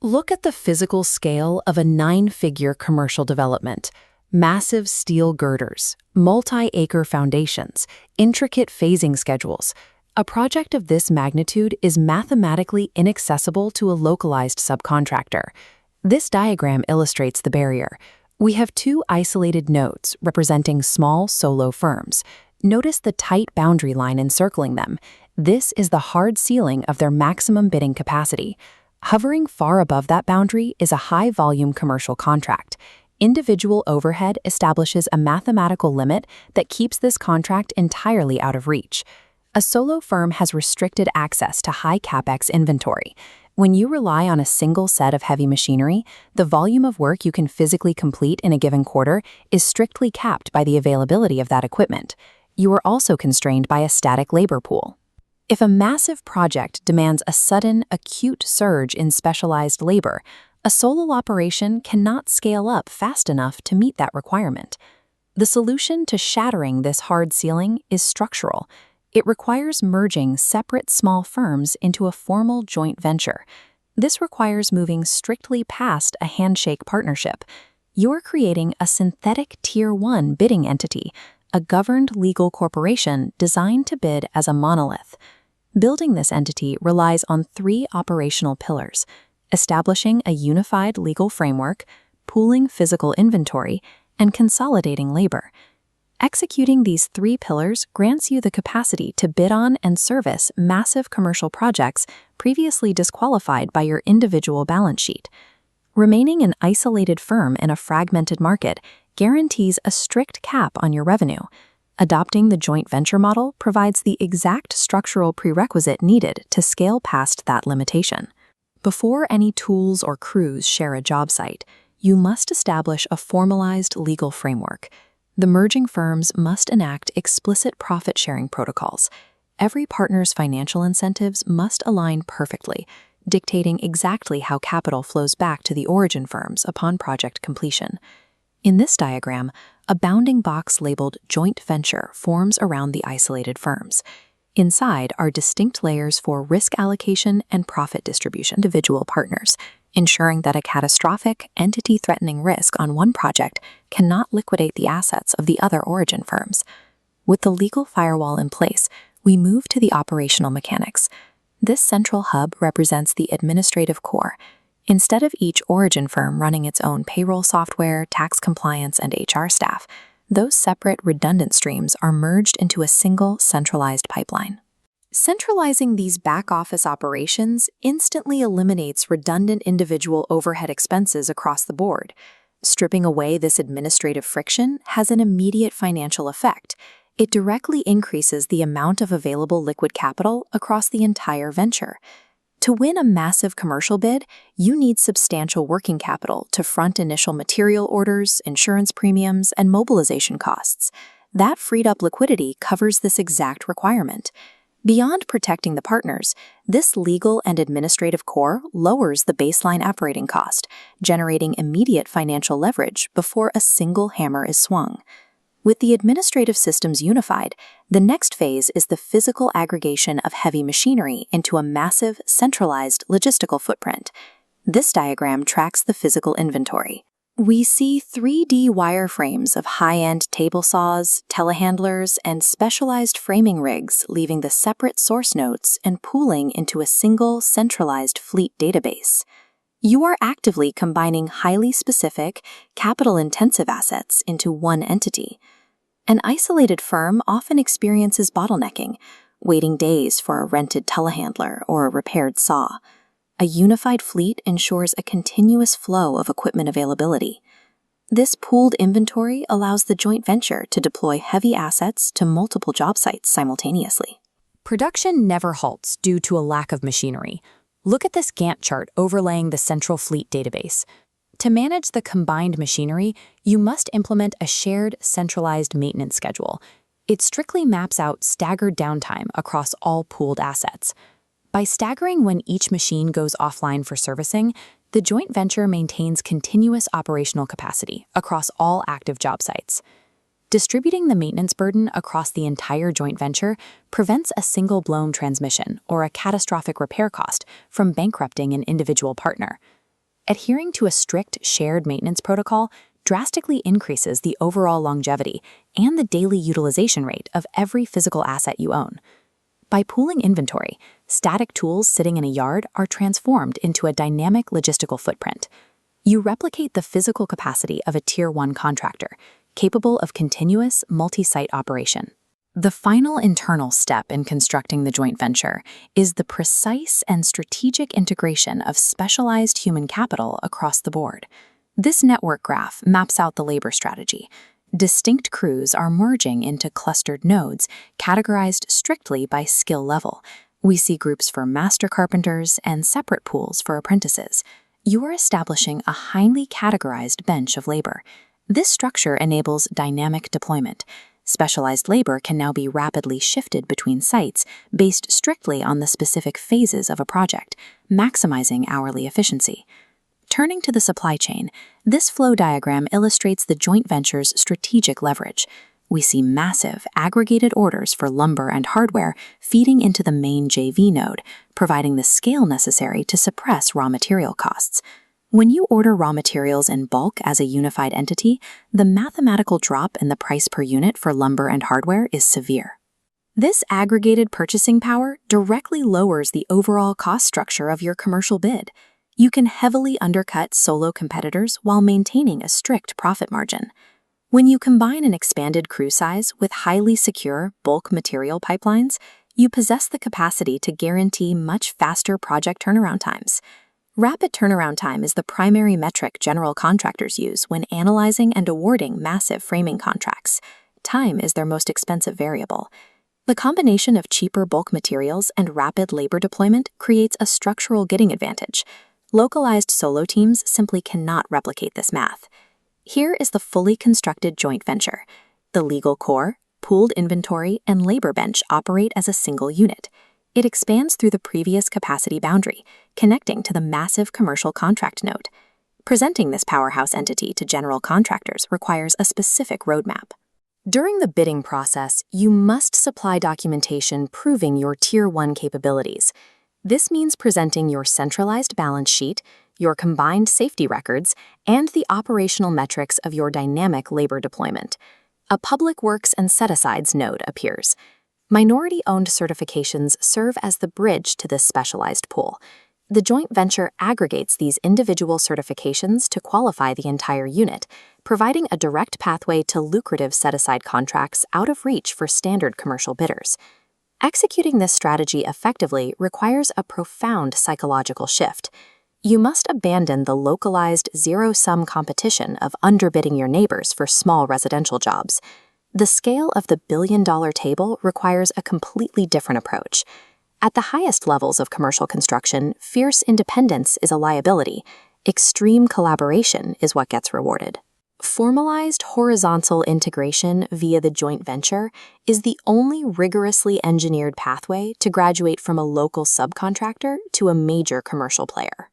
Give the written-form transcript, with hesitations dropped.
Look at the physical scale of a nine-figure commercial development. Massive steel girders, multi-acre foundations, intricate phasing schedules. A project of this magnitude is mathematically inaccessible to a localized subcontractor. This diagram illustrates the barrier. We have two isolated nodes representing small solo firms. Notice the tight boundary line encircling them. This is the hard ceiling of their maximum bidding capacity. Hovering far above that boundary is a high-volume commercial contract. Individual overhead establishes a mathematical limit that keeps this contract entirely out of reach. A solo firm has restricted access to high capex inventory. When you rely on a single set of heavy machinery, the volume of work you can physically complete in a given quarter is strictly capped by the availability of that equipment. You are also constrained by a static labor pool. If a massive project demands a sudden, acute surge in specialized labor, a solo operation cannot scale up fast enough to meet that requirement. The solution to shattering this hard ceiling is structural. It requires merging separate small firms into a formal joint venture. This requires moving strictly past a handshake partnership. You're creating a synthetic Tier 1 bidding entity, a governed legal corporation designed to bid as a monolith. Building this entity relies on three operational pillars: establishing a unified legal framework, pooling physical inventory, and consolidating labor. Executing these three pillars grants you the capacity to bid on and service massive commercial projects previously disqualified by your individual balance sheet. Remaining an isolated firm in a fragmented market guarantees a strict cap on your revenue. Adopting the joint venture model provides the exact structural prerequisite needed to scale past that limitation. Before any tools or crews share a job site, you must establish a formalized legal framework. The merging firms must enact explicit profit-sharing protocols. Every partner's financial incentives must align perfectly, dictating exactly how capital flows back to the origin firms upon project completion. In this diagram, a bounding box labeled joint venture forms around the isolated firms. Inside are distinct layers for risk allocation and profit distribution to individual partners, ensuring that a catastrophic, entity-threatening risk on one project cannot liquidate the assets of the other origin firms. With the legal firewall in place, we move to the operational mechanics. This central hub represents the administrative core. Instead of each origin firm running its own payroll software, tax compliance, and HR staff, those separate redundant streams are merged into a single centralized pipeline. Centralizing these back-office operations instantly eliminates redundant individual overhead expenses across the board. Stripping away this administrative friction has an immediate financial effect. It directly increases the amount of available liquid capital across the entire venture. To win a massive commercial bid, you need substantial working capital to front initial material orders, insurance premiums, and mobilization costs. That freed-up liquidity covers this exact requirement. Beyond protecting the partners, this legal and administrative core lowers the baseline operating cost, generating immediate financial leverage before a single hammer is swung. With the administrative systems unified, the next phase is the physical aggregation of heavy machinery into a massive, centralized logistical footprint. This diagram tracks the physical inventory. We see 3D wireframes of high-end table saws, telehandlers, and specialized framing rigs leaving the separate source nodes and pooling into a single, centralized fleet database. You are actively combining highly specific, capital-intensive assets into one entity. An isolated firm often experiences bottlenecking, waiting days for a rented telehandler or a repaired saw. A unified fleet ensures a continuous flow of equipment availability. This pooled inventory allows the joint venture to deploy heavy assets to multiple job sites simultaneously. Production never halts due to a lack of machinery. Look at this Gantt chart overlaying the central fleet database. To manage the combined machinery, you must implement a shared, centralized maintenance schedule. It strictly maps out staggered downtime across all pooled assets. By staggering when each machine goes offline for servicing, the joint venture maintains continuous operational capacity across all active job sites. Distributing the maintenance burden across the entire joint venture prevents a single blown transmission or a catastrophic repair cost from bankrupting an individual partner. Adhering to a strict shared maintenance protocol drastically increases the overall longevity and the daily utilization rate of every physical asset you own. By pooling inventory, static tools sitting in a yard are transformed into a dynamic logistical footprint. You replicate the physical capacity of a Tier 1 contractor, capable of continuous multi-site operation. The final internal step in constructing the joint venture is the precise and strategic integration of specialized human capital across the board. This network graph maps out the labor strategy. Distinct crews are merging into clustered nodes, categorized strictly by skill level. We see groups for master carpenters and separate pools for apprentices. You are establishing a highly categorized bench of labor. This structure enables dynamic deployment. Specialized labor can now be rapidly shifted between sites based strictly on the specific phases of a project, maximizing hourly efficiency. Turning to the supply chain, this flow diagram illustrates the joint venture's strategic leverage. We see massive, aggregated orders for lumber and hardware feeding into the main JV node, providing the scale necessary to suppress raw material costs. When you order raw materials in bulk as a unified entity, the mathematical drop in the price per unit for lumber and hardware is severe. This aggregated purchasing power directly lowers the overall cost structure of your commercial bid. You can heavily undercut solo competitors while maintaining a strict profit margin. When you combine an expanded crew size with highly secure bulk material pipelines, you possess the capacity to guarantee much faster project turnaround times. Rapid turnaround time is the primary metric general contractors use when analyzing and awarding massive framing contracts. Time is their most expensive variable. The combination of cheaper bulk materials and rapid labor deployment creates a structural getting advantage. Localized solo teams simply cannot replicate this math. Here is the fully constructed joint venture. The legal core, pooled inventory, and labor bench operate as a single unit. It expands through the previous capacity boundary, connecting to the massive commercial contract node. Presenting this powerhouse entity to general contractors requires a specific roadmap. During the bidding process, you must supply documentation proving your Tier 1 capabilities. This means presenting your centralized balance sheet, your combined safety records, and the operational metrics of your dynamic labor deployment. A Public Works and Set-asides node appears. Minority-owned certifications serve as the bridge to this specialized pool. The joint venture aggregates these individual certifications to qualify the entire unit, providing a direct pathway to lucrative set-aside contracts out of reach for standard commercial bidders. Executing this strategy effectively requires a profound psychological shift. You must abandon the localized zero-sum competition of underbidding your neighbors for small residential jobs. The scale of the billion-dollar table requires a completely different approach. At the highest levels of commercial construction, fierce independence is a liability. Extreme collaboration is what gets rewarded. Formalized horizontal integration via the joint venture is the only rigorously engineered pathway to graduate from a local subcontractor to a major commercial player.